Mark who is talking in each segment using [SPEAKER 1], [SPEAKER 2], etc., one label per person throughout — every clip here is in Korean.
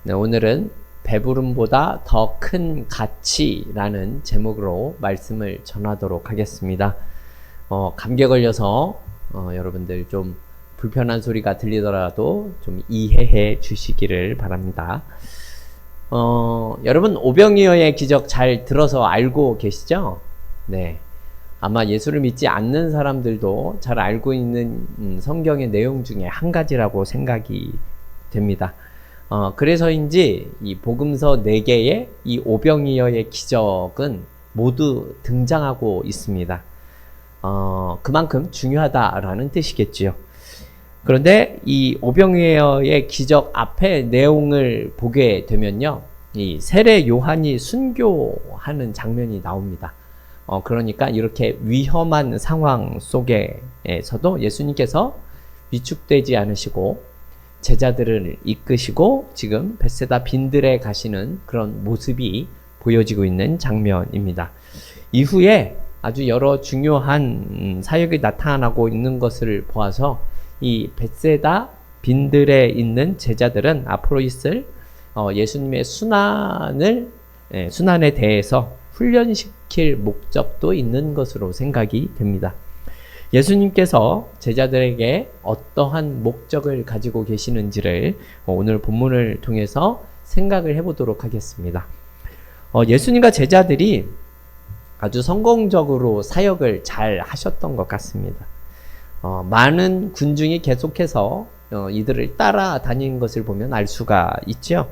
[SPEAKER 1] 네, 오늘은 배부름보다 더 큰 가치라는 제목으로 말씀을 전하도록 하겠습니다. 감기에 걸려서 여러분들 좀 불편한 소리가 들리더라도 좀 이해해 주시기를 바랍니다. 여러분 오병이어의 기적 잘 들어서 알고 계시죠? 네. 아마 예수를 믿지 않는 사람들도 잘 알고 있는 성경의 내용 중에 한 가지라고 생각이 됩니다. 그래서인지 이 복음서 4개의 이 오병이어의 기적은 모두 등장하고 있습니다. 그만큼 중요하다라는 뜻이겠지요. 그런데 이 오병이어의 기적 앞에 내용을 보게 되면요, 이 세례 요한이 순교하는 장면이 나옵니다. 그러니까 이렇게 위험한 상황 속에서도 예수님께서 위축되지 않으시고 제자들을 이끄시고 지금 벳세다 빈들에 가시는 그런 모습이 보여지고 있는 장면입니다. 이후에 아주 여러 중요한 사역이 나타나고 있는 것을 보아서 이 벳세다 빈들에 있는 제자들은 앞으로 있을 예수님의 순환에 대해서 훈련시킬 목적도 있는 것으로 생각이 됩니다. 예수님께서 제자들에게 어떠한 목적을 가지고 계시는지를 오늘 본문을 통해서 생각을 해보도록 하겠습니다. 예수님과 제자들이 아주 성공적으로 사역을 잘 하셨던 것 같습니다. 많은 군중이 계속해서 이들을 따라다니는 것을 보면 알 수가 있죠.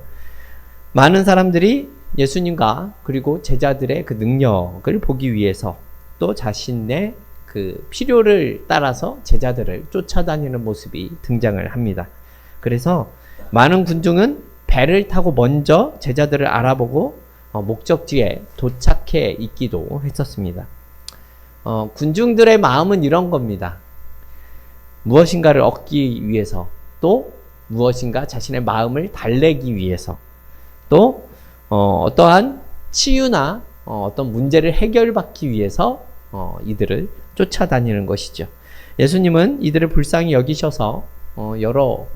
[SPEAKER 1] 많은 사람들이 예수님과 그리고 제자들의 그 능력을 보기 위해서 또 자신의 그 필요를 따라서 제자들을 쫓아다니는 모습이 등장을 합니다. 그래서 많은 군중은 배를 타고 먼저 제자들을 알아보고 목적지에 도착해 있기도 했었습니다. 군중들의 마음은 이런 겁니다. 무엇인가를 얻기 위해서, 또 무엇인가 자신의 마음을 달래기 위해서, 또 어떠한 치유나 어떤 문제를 해결받기 위해서 이들을 쫓아다니는 것이죠. 예수님은 이들을 불쌍히 여기셔서 여러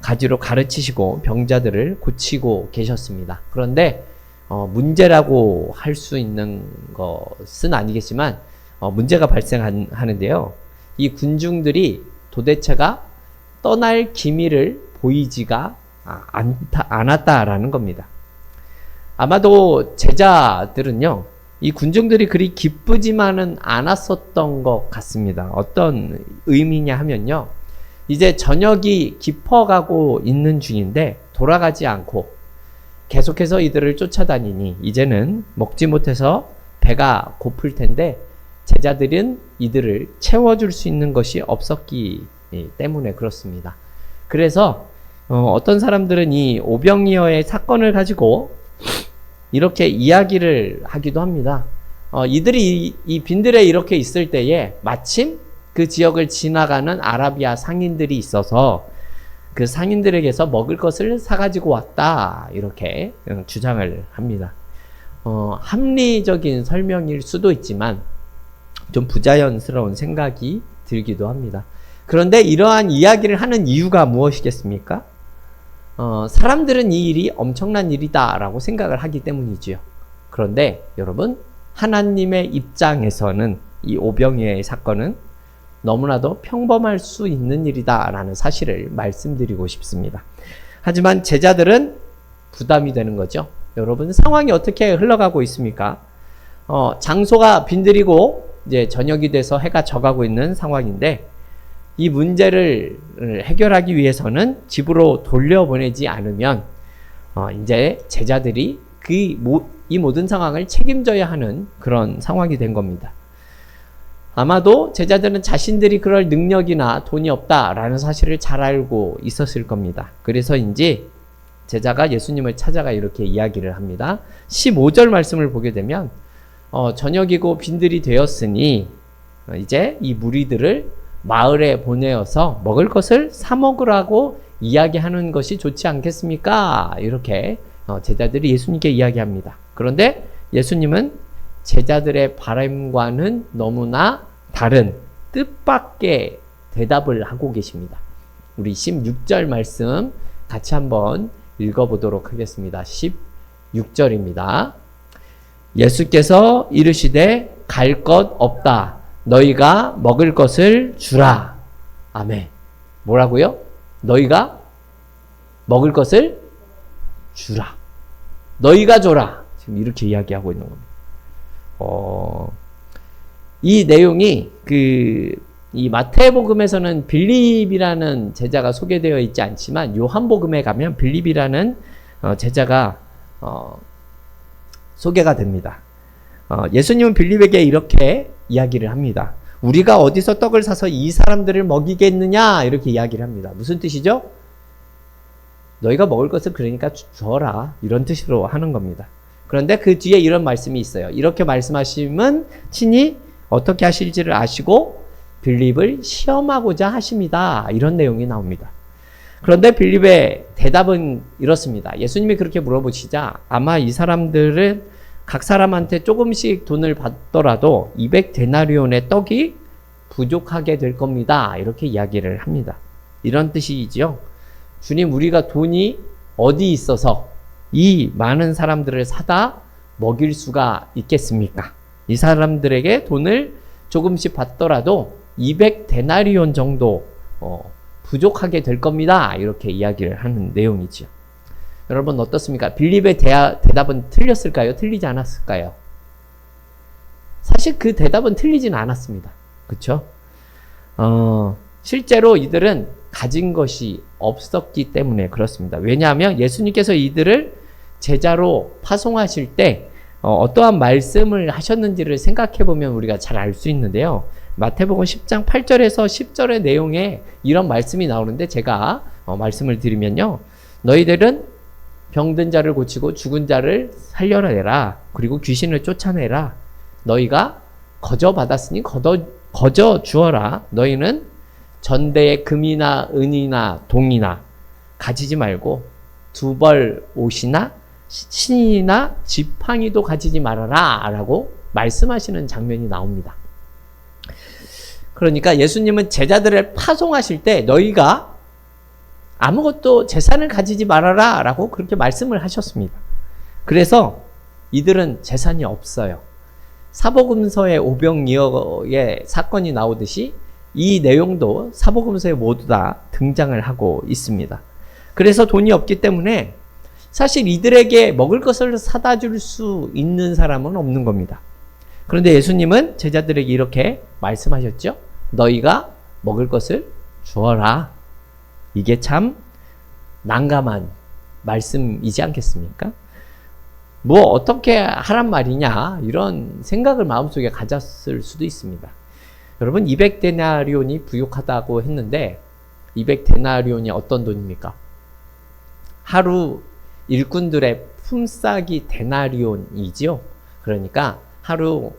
[SPEAKER 1] 가지로 가르치시고 병자들을 고치고 계셨습니다. 그런데 문제라고 할 수 있는 것은 아니겠지만 문제가 발생하는데요. 이 군중들이 도대체가 떠날 기미를 보이지가 않았다라는 겁니다. 아마도 제자들은요, 이 군중들이 그리 기쁘지만은 않았었던 것 같습니다. 어떤 의미냐 하면요, 이제 저녁이 깊어가고 있는 중인데 돌아가지 않고 계속해서 이들을 쫓아다니니 이제는 먹지 못해서 배가 고플 텐데 제자들은 이들을 채워줄 수 있는 것이 없었기 때문에 그렇습니다. 그래서 어떤 사람들은 이 오병이어의 사건을 가지고 이렇게 이야기를 하기도 합니다. 이들이 이 빈들에 이렇게 있을 때에 마침 그 지역을 지나가는 아라비아 상인들이 있어서 그 상인들에게서 먹을 것을 사가지고 왔다, 이렇게 주장을 합니다. 합리적인 설명일 수도 있지만 좀 부자연스러운 생각이 들기도 합니다. 그런데 이러한 이야기를 하는 이유가 무엇이겠습니까? 사람들은 이 일이 엄청난 일이다 라고 생각을 하기 때문이지요. 그런데 여러분, 하나님의 입장에서는 이 오병이어의 사건은 너무나도 평범할 수 있는 일이다 라는 사실을 말씀드리고 싶습니다. 하지만 제자들은 부담이 되는 거죠. 여러분, 상황이 어떻게 흘러가고 있습니까? 장소가 빈들이고 이제 저녁이 돼서 해가 져가고 있는 상황인데 이 문제를 해결하기 위해서는 집으로 돌려보내지 않으면 이제 제자들이 이 모든 상황을 책임져야 하는 그런 상황이 된 겁니다. 아마도 제자들은 자신들이 그럴 능력이나 돈이 없다라는 사실을 잘 알고 있었을 겁니다. 그래서인지 제자가 예수님을 찾아가 이렇게 이야기를 합니다. 15절 말씀을 보게 되면 저녁이고 빈들이 되었으니 이제 이 무리들을 마을에 보내어서 먹을 것을 사 먹으라고 이야기하는 것이 좋지 않겠습니까? 이렇게 제자들이 예수님께 이야기합니다. 그런데 예수님은 제자들의 바람과는 너무나 다른 뜻밖의 대답을 하고 계십니다. 우리 16절 말씀 같이 한번 읽어보도록 하겠습니다. 16절입니다. 예수께서 이르시되 갈 것 없다. 너희가 먹을 것을 주라. 아멘. 뭐라고요? 너희가 먹을 것을 주라. 너희가 줘라. 지금 이렇게 이야기하고 있는 겁니다. 이 내용이 이 마태복음에서는 빌립이라는 제자가 소개되어 있지 않지만 요한복음에 가면 빌립이라는 제자가 소개가 됩니다. 예수님은 빌립에게 이렇게 이야기를 합니다. 우리가 어디서 떡을 사서 이 사람들을 먹이겠느냐 이렇게 이야기를 합니다. 무슨 뜻이죠? 너희가 먹을 것을 그러니까 줘라 이런 뜻으로 하는 겁니다. 그런데 그 뒤에 이런 말씀이 있어요. 이렇게 말씀하시면 친히 어떻게 하실지를 아시고 빌립을 시험하고자 하십니다. 이런 내용이 나옵니다. 그런데 빌립의 대답은 이렇습니다. 예수님이 그렇게 물어보시자 아마 이 사람들은 각 사람한테 조금씩 돈을 받더라도 200데나리온의 떡이 부족하게 될 겁니다. 이렇게 이야기를 합니다. 이런 뜻이지요. 주님, 우리가 돈이 어디 있어서 이 많은 사람들을 사다 먹일 수가 있겠습니까? 이 사람들에게 돈을 조금씩 받더라도 200데나리온 정도 부족하게 될 겁니다. 이렇게 이야기를 하는 내용이죠. 여러분 어떻습니까? 빌립의 대답은 틀렸을까요? 틀리지 않았을까요? 사실 그 대답은 틀리진 않았습니다. 그렇죠? 실제로 이들은 가진 것이 없었기 때문에 그렇습니다. 왜냐하면 예수님께서 이들을 제자로 파송하실 때 어떠한 말씀을 하셨는지를 생각해 보면 우리가 잘 알 수 있는데요. 마태복음 10장 8절에서 10절의 내용에 이런 말씀이 나오는데 제가 말씀을 드리면요. 너희들은 병든 자를 고치고 죽은 자를 살려내라. 그리고 귀신을 쫓아내라. 너희가 거저 받았으니 거저 주어라. 너희는 전대의 금이나 은이나 동이나 가지지 말고 두 벌 옷이나 신이나 지팡이도 가지지 말아라 라고 말씀하시는 장면이 나옵니다. 그러니까 예수님은 제자들을 파송하실 때 너희가 아무것도 재산을 가지지 말아라 라고 그렇게 말씀을 하셨습니다. 그래서 이들은 재산이 없어요. 사복음서의 오병이어의 사건이 나오듯이 이 내용도 사복음서에 모두 다 등장을 하고 있습니다. 그래서 돈이 없기 때문에 사실 이들에게 먹을 것을 사다 줄 수 있는 사람은 없는 겁니다. 그런데 예수님은 제자들에게 이렇게 말씀하셨죠. 너희가 먹을 것을 주어라. 이게 참 난감한 말씀이지 않겠습니까? 뭐 어떻게 하란 말이냐 이런 생각을 마음속에 가졌을 수도 있습니다. 여러분 200데나리온이 부족하다고 했는데 200데나리온이 어떤 돈입니까? 하루 일꾼들의 품삯이 데나리온이지요. 그러니까 하루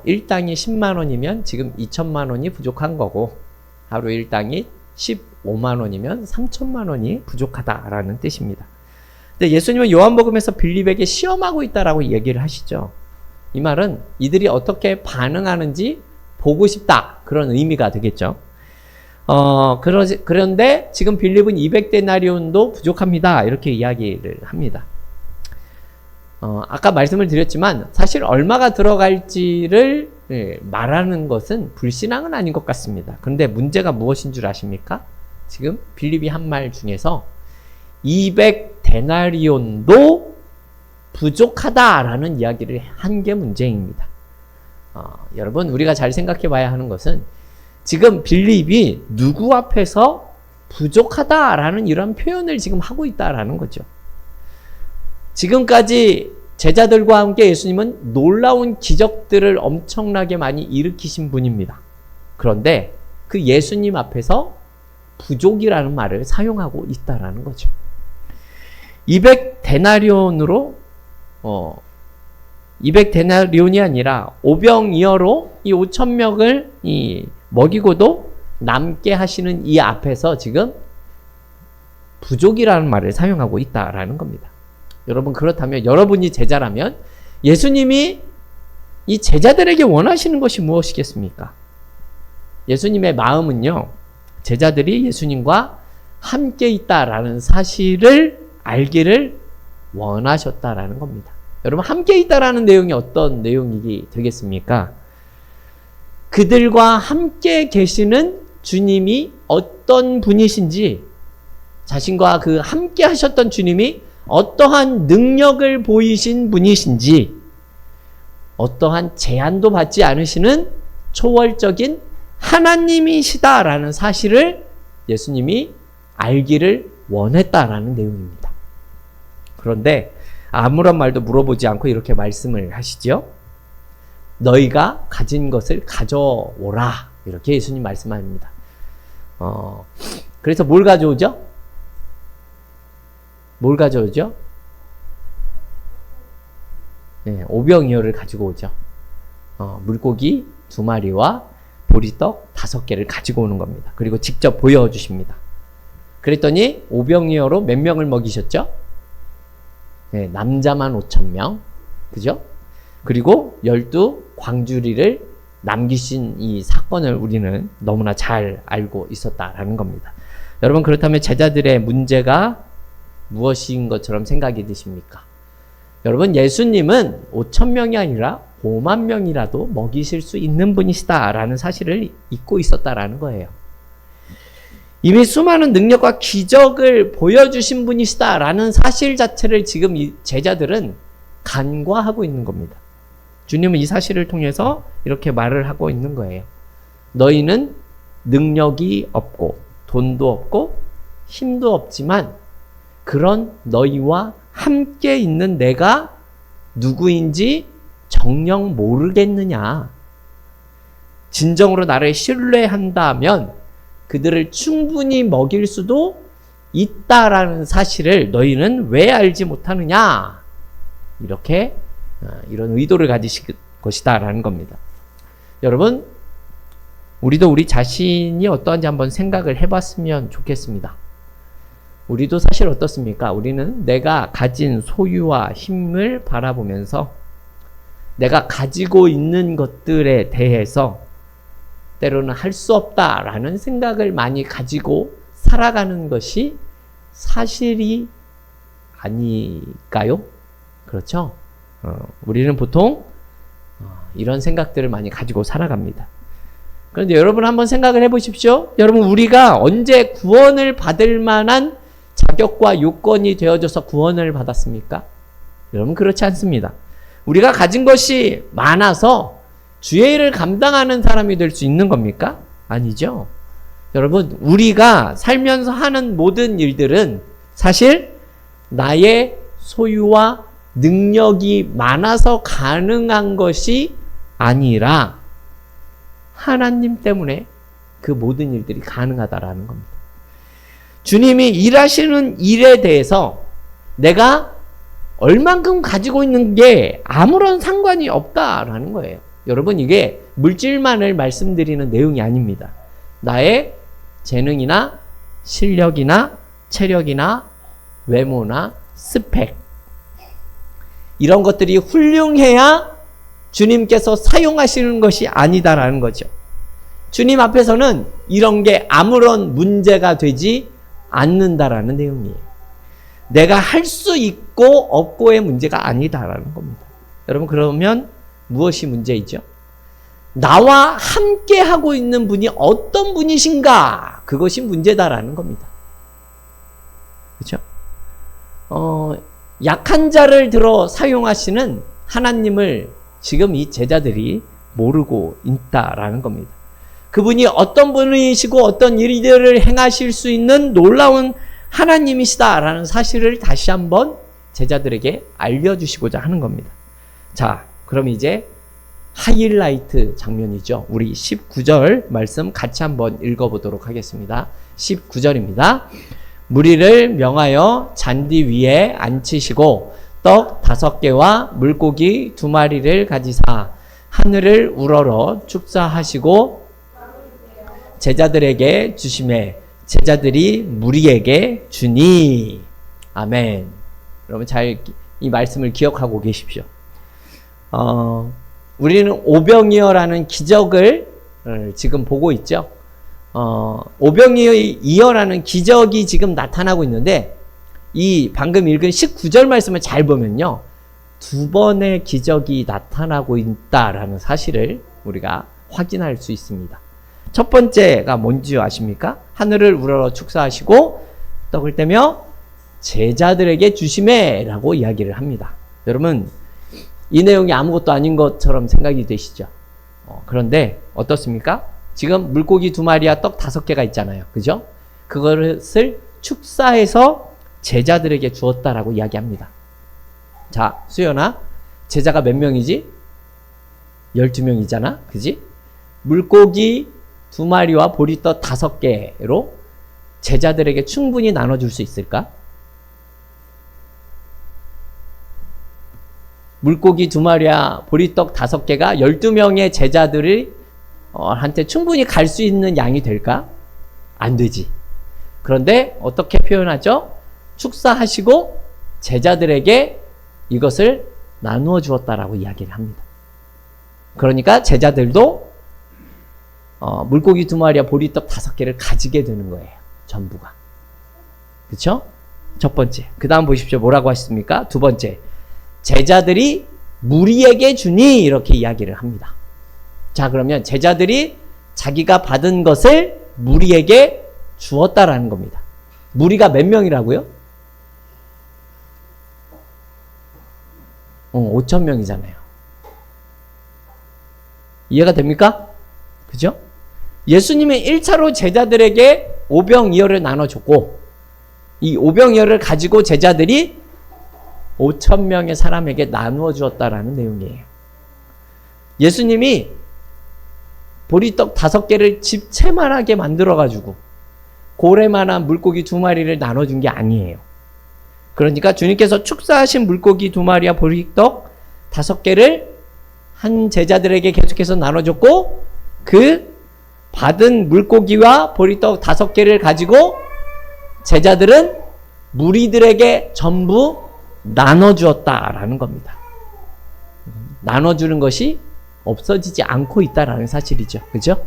[SPEAKER 1] 일당이 10만 원이면 지금 2천만 원이 부족한 거고 하루 일당이 15만 원이면 3천만 원이 부족하다라는 뜻입니다. 근데 예수님은 요한복음에서 빌립에게 시험하고 있다라고 얘기를 하시죠. 이 말은 이들이 어떻게 반응하는지 보고 싶다 그런 의미가 되겠죠. 그런데 지금 빌립은 200데나리온도 부족합니다. 이렇게 이야기를 합니다. 아까 말씀을 드렸지만 사실 얼마가 들어갈지를 말하는 것은 불신앙은 아닌 것 같습니다. 그런데 문제가 무엇인 줄 아십니까? 지금 빌립이 한 말 중에서 200데나리온도 부족하다라는 이야기를 한 게 문제입니다. 여러분 우리가 잘 생각해 봐야 하는 것은 지금 빌립이 누구 앞에서 부족하다라는 이런 표현을 지금 하고 있다라는 거죠. 지금까지 제자들과 함께 예수님은 놀라운 기적들을 엄청나게 많이 일으키신 분입니다. 그런데 그 예수님 앞에서 부족이라는 말을 사용하고 있다라는 거죠. 200데나리온으로 200데나리온이 아니라 오병이어로 이 5,000명을 먹이고도 남게 하시는 이 앞에서 지금 부족이라는 말을 사용하고 있다라는 겁니다. 여러분 그렇다면 여러분이 제자라면 예수님이 이 제자들에게 원하시는 것이 무엇이겠습니까? 예수님의 마음은요. 제자들이 예수님과 함께 있다라는 사실을 알기를 원하셨다라는 겁니다. 여러분, 함께 있다라는 내용이 어떤 내용이 되겠습니까? 그들과 함께 계시는 주님이 어떤 분이신지, 자신과 그 함께 하셨던 주님이 어떠한 능력을 보이신 분이신지, 어떠한 제한도 받지 않으시는 초월적인 하나님이시다라는 사실을 예수님이 알기를 원했다라는 내용입니다. 그런데 아무런 말도 물어보지 않고 이렇게 말씀을 하시죠. 너희가 가진 것을 가져오라. 이렇게 예수님 말씀합니다. 그래서 뭘 가져오죠? 뭘 가져오죠? 네, 오병이어를 가지고 오죠. 물고기 2마리와 보리떡 5개를 가지고 오는 겁니다. 그리고 직접 보여주십니다. 그랬더니 오병이어로 몇 명을 먹이셨죠? 네, 남자만 5,000명. 그죠? 그리고 12광주리를 남기신 이 사건을 우리는 너무나 잘 알고 있었다라는 겁니다. 여러분, 그렇다면 제자들의 문제가 무엇인 것처럼 생각이 드십니까? 여러분, 예수님은 5,000명이 아니라 5만 명이라도 먹이실 수 있는 분이시다라는 사실을 잊고 있었다라는 거예요. 이미 수많은 능력과 기적을 보여주신 분이시다라는 사실 자체를 지금 이 제자들은 간과하고 있는 겁니다. 주님은 이 사실을 통해서 이렇게 말을 하고 있는 거예요. 너희는 능력이 없고 돈도 없고 힘도 없지만 그런 너희와 함께 있는 내가 누구인지 정녕 모르겠느냐. 진정으로 나를 신뢰한다면 그들을 충분히 먹일 수도 있다라는 사실을 너희는 왜 알지 못하느냐. 이렇게 이런 의도를 가지실 것이다라는 겁니다. 여러분, 우리도 우리 자신이 어떠한지 한번 생각을 해봤으면 좋겠습니다. 우리도 사실 어떻습니까? 우리는 내가 가진 소유와 힘을 바라보면서 내가 가지고 있는 것들에 대해서 때로는 할 수 없다라는 생각을 많이 가지고 살아가는 것이 사실이 아닐까요? 그렇죠? 우리는 보통 이런 생각들을 많이 가지고 살아갑니다. 그런데 여러분 한번 생각을 해보십시오. 여러분, 우리가 언제 구원을 받을 만한 자격과 요건이 되어져서 구원을 받았습니까? 여러분, 그렇지 않습니다. 우리가 가진 것이 많아서 주의 일을 감당하는 사람이 될 수 있는 겁니까? 아니죠. 여러분, 우리가 살면서 하는 모든 일들은 사실 나의 소유와 능력이 많아서 가능한 것이 아니라 하나님 때문에 그 모든 일들이 가능하다라는 겁니다. 주님이 일하시는 일에 대해서 내가 얼만큼 가지고 있는 게 아무런 상관이 없다라는 거예요. 여러분, 이게 물질만을 말씀드리는 내용이 아닙니다. 나의 재능이나 실력이나 체력이나 외모나 스펙, 이런 것들이 훌륭해야 주님께서 사용하시는 것이 아니다라는 거죠. 주님 앞에서는 이런 게 아무런 문제가 되지 않는다라는 내용이에요. 내가 할 수 있고 없고의 문제가 아니다라는 겁니다. 여러분, 그러면 무엇이 문제이죠? 나와 함께 하고 있는 분이 어떤 분이신가? 그것이 문제다라는 겁니다. 그렇죠? 약한 자를 들어 사용하시는 하나님을 지금 이 제자들이 모르고 있다라는 겁니다. 그분이 어떤 분이시고 어떤 일들을 행하실 수 있는 놀라운 하나님이시다라는 사실을 다시 한번 제자들에게 알려주시고자 하는 겁니다. 자, 그럼 이제 하이라이트 장면이죠. 우리 19절 말씀 같이 한번 읽어보도록 하겠습니다. 19절입니다. 무리를 명하여 잔디 위에 앉히시고 떡 5개와 물고기 2마리를 가지사 하늘을 우러러 축사하시고 제자들에게 주시매 제자들이 무리에게 주니. 아멘. 여러분, 잘 이 말씀을 기억하고 계십시오. 우리는 오병이어라는 기적을 지금 보고 있죠. 오병이어라는 기적이 지금 나타나고 있는데 이 방금 읽은 19절 말씀을 잘 보면요. 두 번의 기적이 나타나고 있다라는 사실을 우리가 확인할 수 있습니다. 첫 번째가 뭔지 아십니까? 하늘을 우러러 축사하시고 떡을 떼며 제자들에게 주시매 라고 이야기를 합니다. 여러분, 이 내용이 아무것도 아닌 것처럼 생각이 되시죠? 그런데 어떻습니까? 지금 물고기 2마리와 떡 5개가 있잖아요. 그죠? 그것을 축사해서 제자들에게 주었다라고 이야기합니다. 자, 수연아, 제자가 몇 명이지? 12명이잖아. 그지? 물고기 2마리와 보리떡 5개로 제자들에게 충분히 나눠줄 수 있을까? 물고기 2마리와 보리떡 5개가 12명의 제자들이 한테 충분히 갈 수 있는 양이 될까? 안 되지. 그런데 어떻게 표현하죠? 축사하시고 제자들에게 이것을 나누어 주었다라고 이야기를 합니다. 그러니까 제자들도 물고기 2마리와 보리떡 5개를 가지게 되는 거예요. 전부가. 그렇죠? 첫 번째. 그 다음 보십시오. 뭐라고 하셨습니까? 두 번째. 제자들이 무리에게 주니 이렇게 이야기를 합니다. 자, 그러면 제자들이 자기가 받은 것을 무리에게 주었다라는 겁니다. 무리가 몇 명이라고요? 5,000명이잖아요. 이해가 됩니까? 그죠? 예수님은 1차로 제자들에게 오병이어를 나눠줬고 이 오병이어를 가지고 제자들이 5,000명의 사람에게 나누어 주었다라는 내용이에요. 예수님이 보리떡 5개를 집채만하게 만들어가지고 고래만한 물고기 2마리를 나눠준 게 아니에요. 그러니까 주님께서 축사하신 물고기 2마리와 보리떡 5개를 한 제자들에게 계속해서 나눠줬고 그 받은 물고기와 보리떡 5개를 가지고 제자들은 무리들에게 전부 나눠주었다라는 겁니다. 나눠주는 것이 없어지지 않고 있다라는 사실이죠. 그죠?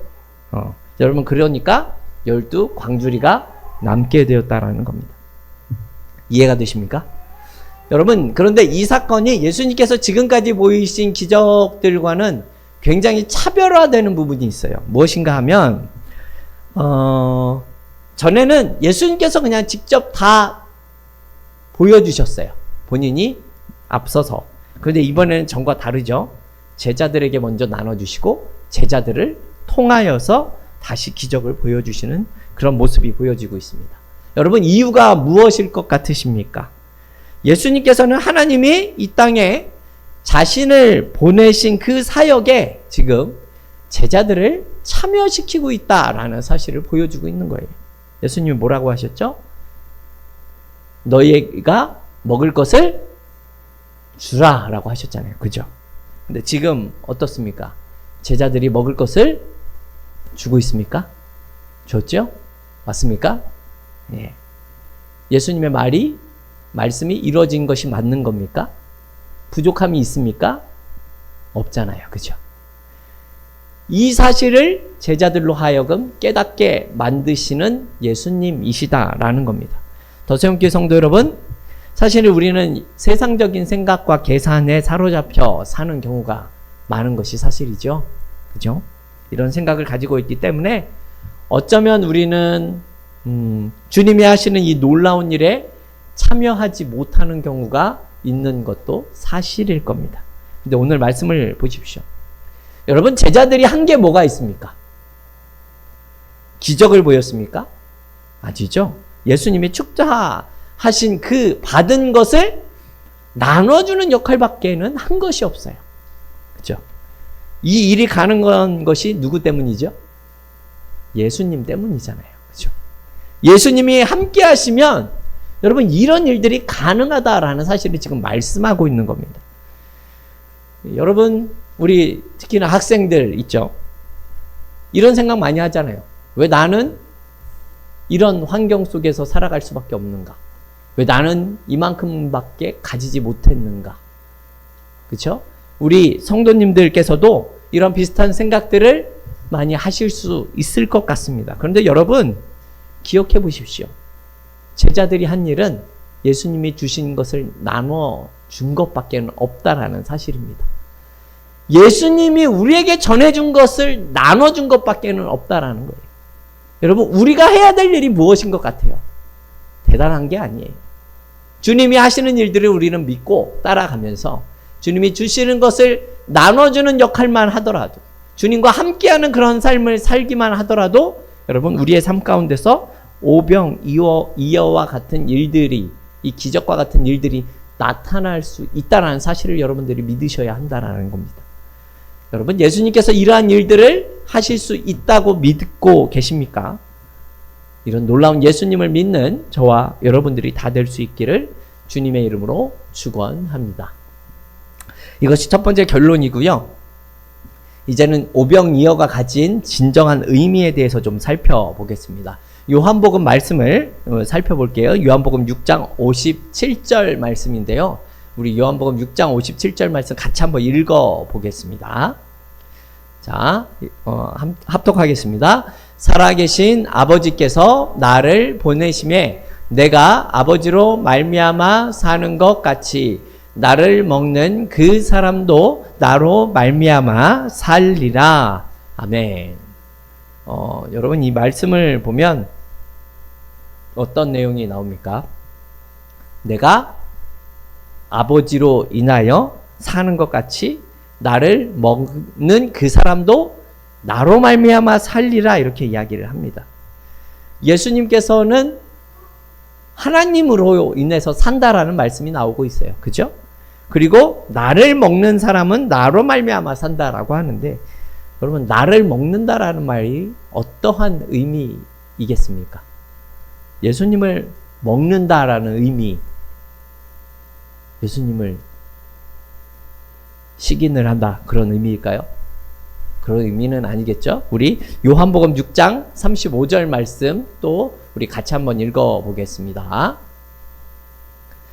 [SPEAKER 1] 여러분, 그러니까 12 광주리가 남게 되었다라는 겁니다. 이해가 되십니까? 여러분, 그런데 이 사건이 예수님께서 지금까지 보이신 기적들과는 굉장히 차별화되는 부분이 있어요. 무엇인가 하면 전에는 예수님께서 그냥 직접 다 보여주셨어요. 본인이 앞서서. 그런데 이번에는 전과 다르죠. 제자들에게 먼저 나눠주시고 제자들을 통하여서 다시 기적을 보여주시는 그런 모습이 보여지고 있습니다. 여러분, 이유가 무엇일 것 같으십니까? 예수님께서는 하나님이 이 땅에 자신을 보내신 그 사역에 지금 제자들을 참여시키고 있다라는 사실을 보여주고 있는 거예요. 예수님이 뭐라고 하셨죠? 너희가 먹을 것을 주라 라고 하셨잖아요. 그죠? 근데 지금 어떻습니까? 제자들이 먹을 것을 주고 있습니까? 줬죠? 맞습니까? 예. 예수님의 말씀이 이루어진 것이 맞는 겁니까? 부족함이 있습니까? 없잖아요. 그죠? 이 사실을 제자들로 하여금 깨닫게 만드시는 예수님이시다라는 겁니다. 더세움교회 성도 여러분, 사실 우리는 세상적인 생각과 계산에 사로잡혀 사는 경우가 많은 것이 사실이죠. 그죠? 이런 생각을 가지고 있기 때문에 어쩌면 우리는 주님이 하시는 이 놀라운 일에 참여하지 못하는 경우가 있는 것도 사실일 겁니다. 근데 오늘 말씀을 보십시오. 여러분, 제자들이 한 게 뭐가 있습니까? 기적을 보였습니까? 아니죠. 예수님이 축사하신 그 받은 것을 나눠주는 역할밖에는 한 것이 없어요. 그죠? 이 일이 가능한 것이 누구 때문이죠? 예수님 때문이잖아요. 그죠? 예수님이 함께 하시면 여러분, 이런 일들이 가능하다라는 사실을 지금 말씀하고 있는 겁니다. 여러분, 우리 특히나 학생들 있죠? 이런 생각 많이 하잖아요. 왜 나는 이런 환경 속에서 살아갈 수밖에 없는가? 왜 나는 이만큼밖에 가지지 못했는가? 그렇죠? 우리 성도님들께서도 이런 비슷한 생각들을 많이 하실 수 있을 것 같습니다. 그런데 여러분, 기억해 보십시오. 제자들이 한 일은 예수님이 주신 것을 나눠 준 것밖에 없다라는 사실입니다. 예수님이 우리에게 전해준 것을 나눠준 것밖에 없다라는 거예요. 여러분, 우리가 해야 될 일이 무엇인 것 같아요? 대단한 게 아니에요. 주님이 하시는 일들을 우리는 믿고 따라가면서 주님이 주시는 것을 나눠주는 역할만 하더라도, 주님과 함께하는 그런 삶을 살기만 하더라도, 여러분, 우리의 삶 가운데서 오병이어와 같은 일들이, 이 기적과 같은 일들이 나타날 수 있다는 사실을 여러분들이 믿으셔야 한다는 겁니다. 여러분, 예수님께서 이러한 일들을 하실 수 있다고 믿고 계십니까? 이런 놀라운 예수님을 믿는 저와 여러분들이 다 될 수 있기를 주님의 이름으로 축원합니다. 이것이 첫 번째 결론이고요. 이제는 오병이어가 가진 진정한 의미에 대해서 좀 살펴보겠습니다. 요한복음 말씀을 살펴볼게요. 요한복음 6장 57절 말씀인데요. 우리 요한복음 6장 57절 말씀 같이 한번 읽어보겠습니다. 자, 합독하겠습니다. 살아계신 아버지께서 나를 보내심에 내가 아버지로 말미암아 사는 것 같이 나를 먹는 그 사람도 나로 말미암아 살리라. 아멘. 여러분, 이 말씀을 보면 어떤 내용이 나옵니까? 내가 아버지로 인하여 사는 것 같이 나를 먹는 그 사람도 나로 말미암아 살리라, 이렇게 이야기를 합니다. 예수님께서는 하나님으로 인해서 산다라는 말씀이 나오고 있어요. 그죠? 그리고 나를 먹는 사람은 나로 말미암아 산다라고 하는데, 여러분, 나를 먹는다라는 말이 어떠한 의미이겠습니까? 예수님을 먹는다라는 의미, 예수님을 식인을 한다, 그런 의미일까요? 그런 의미는 아니겠죠? 우리 요한복음 6장 35절 말씀 또 우리 같이 한번 읽어보겠습니다.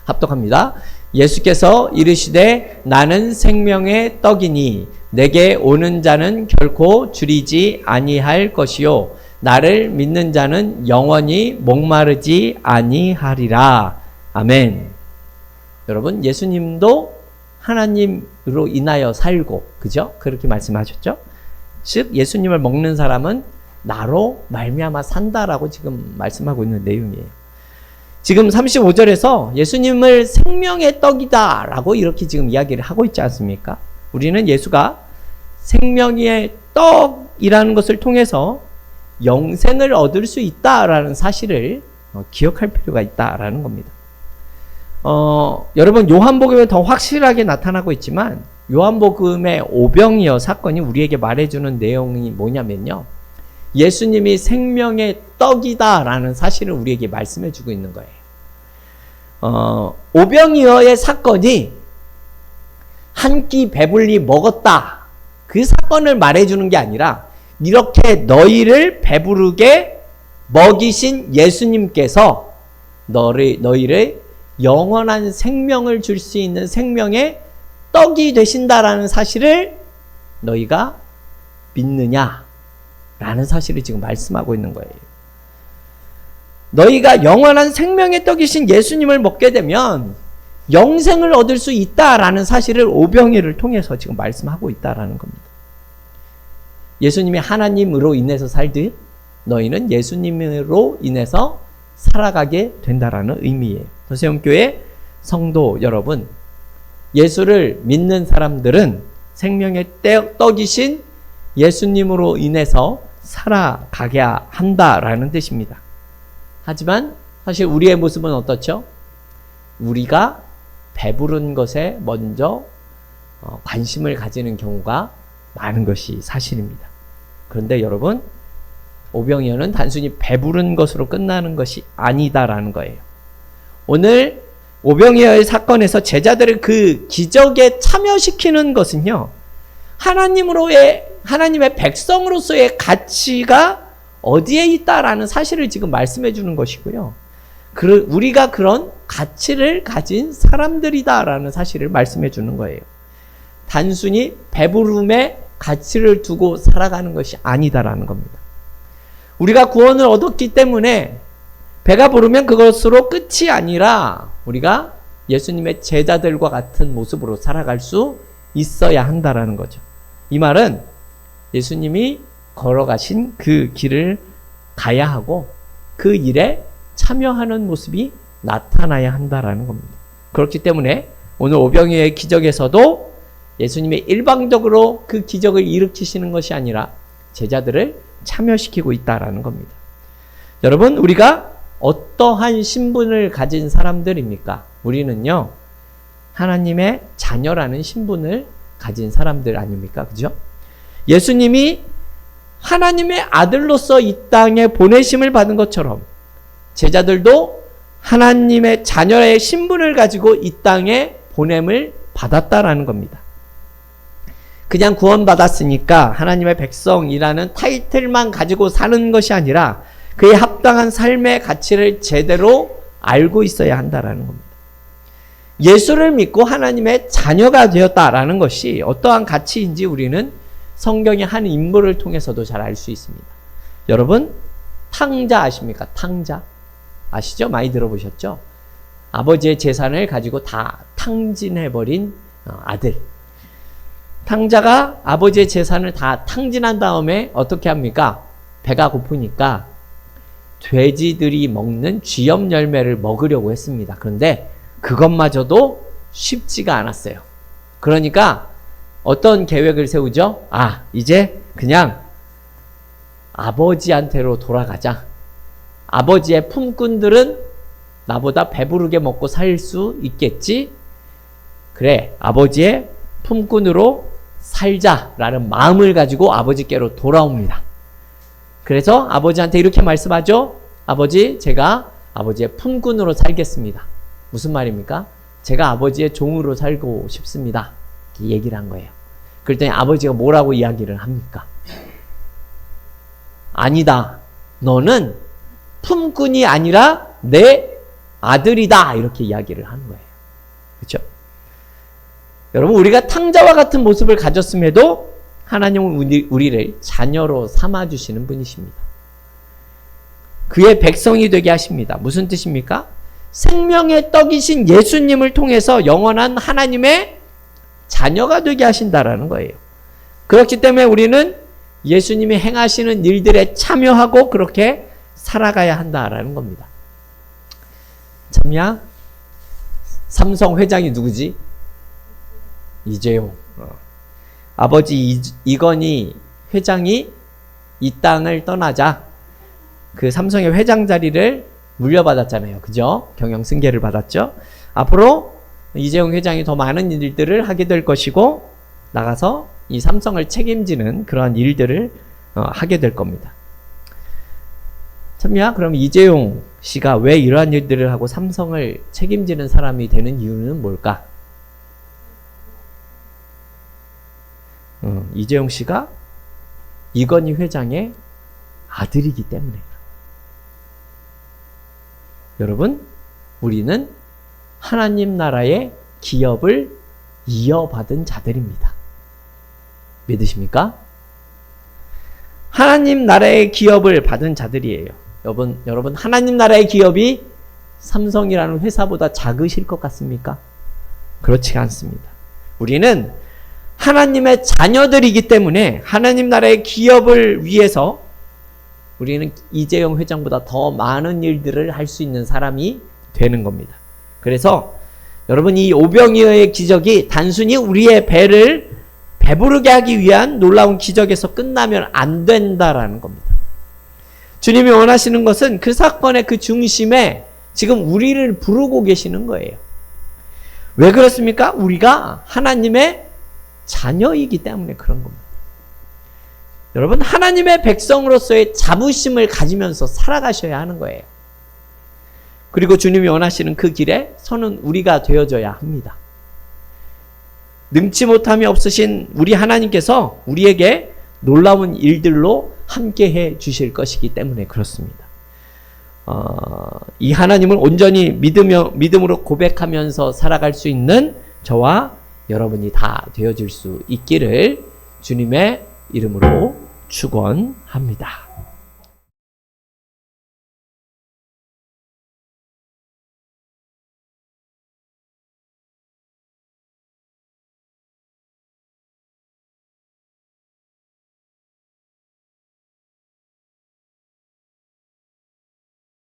[SPEAKER 1] 합독합니다. 예수께서 이르시되 나는 생명의 떡이니 내게 오는 자는 결코 줄이지 아니할 것이요 나를 믿는 자는 영원히 목마르지 아니하리라. 아멘. 여러분, 예수님도 하나님으로 인하여 살고, 그죠? 그렇게 말씀하셨죠? 즉 예수님을 먹는 사람은 나로 말미암아 산다라고 지금 말씀하고 있는 내용이에요. 지금 35절에서 예수님을 생명의 떡이다 라고 이렇게 지금 이야기를 하고 있지 않습니까? 우리는 예수가 생명의 떡이라는 것을 통해서 영생을 얻을 수 있다라는 사실을 기억할 필요가 있다라는 겁니다. 여러분, 요한복음에 더 확실하게 나타나고 있지만 요한복음의 오병이어 사건이 우리에게 말해주는 내용이 뭐냐면요, 예수님이 생명의 떡이다 라는 사실을 우리에게 말씀해주고 있는 거예요. 오병이어의 사건이 한 끼 배불리 먹었다, 그 사건을 말해주는 게 아니라 이렇게 너희를 배부르게 먹이신 예수님께서 너희를 영원한 생명을 줄 수 있는 생명의 떡이 되신다라는 사실을 너희가 믿느냐 라는 사실을 지금 말씀하고 있는 거예요. 너희가 영원한 생명의 떡이신 예수님을 먹게 되면 영생을 얻을 수 있다라는 사실을 오병이어를 통해서 지금 말씀하고 있다라는 겁니다. 예수님이 하나님으로 인해서 살듯 너희는 예수님으로 인해서 살아가게 된다라는 의미예요. 도세움교회 성도 여러분, 예수를 믿는 사람들은 생명의 떡이신 예수님으로 인해서 살아가게 한다라는 뜻입니다. 하지만 사실 우리의 모습은 어떻죠? 우리가 배부른 것에 먼저 관심을 가지는 경우가 많은 것이 사실입니다. 그런데 여러분, 오병이어는 단순히 배부른 것으로 끝나는 것이 아니다라는 거예요. 오늘 오병이어의 사건에서 제자들을 그 기적에 참여시키는 것은요, 하나님의 백성으로서의 가치가 어디에 있다라는 사실을 지금 말씀해 주는 것이고요. 우리가 그런 가치를 가진 사람들이다라는 사실을 말씀해 주는 거예요. 단순히 배부름에 가치를 두고 살아가는 것이 아니다라는 겁니다. 우리가 구원을 얻었기 때문에 배가 부르면 그것으로 끝이 아니라 우리가 예수님의 제자들과 같은 모습으로 살아갈 수 있어야 한다라는 거죠. 이 말은 예수님이 걸어가신 그 길을 가야 하고 그 일에 참여하는 모습이 나타나야 한다라는 겁니다. 그렇기 때문에 오늘 오병이어의 기적에서도 예수님이 일방적으로 그 기적을 일으키시는 것이 아니라 제자들을 참여시키고 있다라는 겁니다. 여러분, 우리가 어떠한 신분을 가진 사람들입니까? 우리는요, 하나님의 자녀라는 신분을 가진 사람들 아닙니까? 그죠? 예수님이 하나님의 아들로서 이 땅에 보내심을 받은 것처럼 제자들도 하나님의 자녀의 신분을 가지고 이 땅에 보냄을 받았다라는 겁니다. 그냥 구원받았으니까 하나님의 백성이라는 타이틀만 가지고 사는 것이 아니라 그에 합당한 삶의 가치를 제대로 알고 있어야 한다라는 겁니다. 예수를 믿고 하나님의 자녀가 되었다라는 것이 어떠한 가치인지 우리는 성경의 한 인물을 통해서도 잘 알 수 있습니다. 여러분, 탕자 아십니까? 탕자. 아시죠? 많이 들어보셨죠? 아버지의 재산을 가지고 다 탕진해버린 아들. 탕자가 아버지의 재산을 다 탕진한 다음에 어떻게 합니까? 배가 고프니까 돼지들이 먹는 쥐염 열매를 먹으려고 했습니다. 그런데 그것마저도 쉽지가 않았어요. 그러니까 어떤 계획을 세우죠? 이제 그냥 아버지한테로 돌아가자. 아버지의 품꾼들은 나보다 배부르게 먹고 살 수 있겠지? 그래, 아버지의 품꾼으로 살자라는 마음을 가지고 아버지께로 돌아옵니다. 그래서 아버지한테 이렇게 말씀하죠. 아버지, 제가 아버지의 품꾼으로 살겠습니다. 무슨 말입니까? 제가 아버지의 종으로 살고 싶습니다. 이렇게 얘기를 한 거예요. 그랬더니 아버지가 뭐라고 이야기를 합니까? 아니다. 너는 품꾼이 아니라 내 아들이다. 이렇게 이야기를 하는 거예요. 그렇죠? 여러분, 우리가 탕자와 같은 모습을 가졌음에도 하나님은 우리를 자녀로 삼아주시는 분이십니다. 그의 백성이 되게 하십니다. 무슨 뜻입니까? 생명의 떡이신 예수님을 통해서 영원한 하나님의 자녀가 되게 하신다라는 거예요. 그렇기 때문에 우리는 예수님이 행하시는 일들에 참여하고 그렇게 살아가야 한다라는 겁니다. 참야, 삼성 회장이 누구지? 이재용. 아버지 이건희 회장이 이 땅을 떠나자 그 삼성의 회장 자리를 물려받았잖아요. 그죠? 경영 승계를 받았죠. 앞으로 이재용 회장이 더 많은 일들을 하게 될 것이고 나가서 이 삼성을 책임지는 그러한 일들을 하게 될 겁니다. 참야, 그럼 이재용 씨가 왜 이러한 일들을 하고 삼성을 책임지는 사람이 되는 이유는 뭘까? 이재용 씨가 이건희 회장의 아들이기 때문에. 여러분, 우리는 하나님 나라의 기업을 이어받은 자들입니다. 믿으십니까? 하나님 나라의 기업을 받은 자들이에요. 여러분, 하나님 나라의 기업이 삼성이라는 회사보다 작으실 것 같습니까? 그렇지가 않습니다. 우리는 하나님의 자녀들이기 때문에 하나님 나라의 기업을 위해서 우리는 이재용 회장보다 더 많은 일들을 할 수 있는 사람이 되는 겁니다. 그래서 여러분, 이 오병이어의 기적이 단순히 우리의 배를 배부르게 하기 위한 놀라운 기적에서 끝나면 안 된다라는 겁니다. 주님이 원하시는 것은 그 사건의 그 중심에 지금 우리를 부르고 계시는 거예요. 왜 그렇습니까? 우리가 하나님의 자녀이기 때문에 그런 겁니다. 여러분, 하나님의 백성으로서의 자부심을 가지면서 살아가셔야 하는 거예요. 그리고 주님이 원하시는 그 길에 서는 우리가 되어져야 합니다. 능치 못함이 없으신 우리 하나님께서 우리에게 놀라운 일들로 함께해 주실 것이기 때문에 그렇습니다. 이 하나님을 온전히 믿음으로 고백하면서 살아갈 수 있는 저와 여러분이 다 되어질 수 있기를 주님의 이름으로 축원합니다.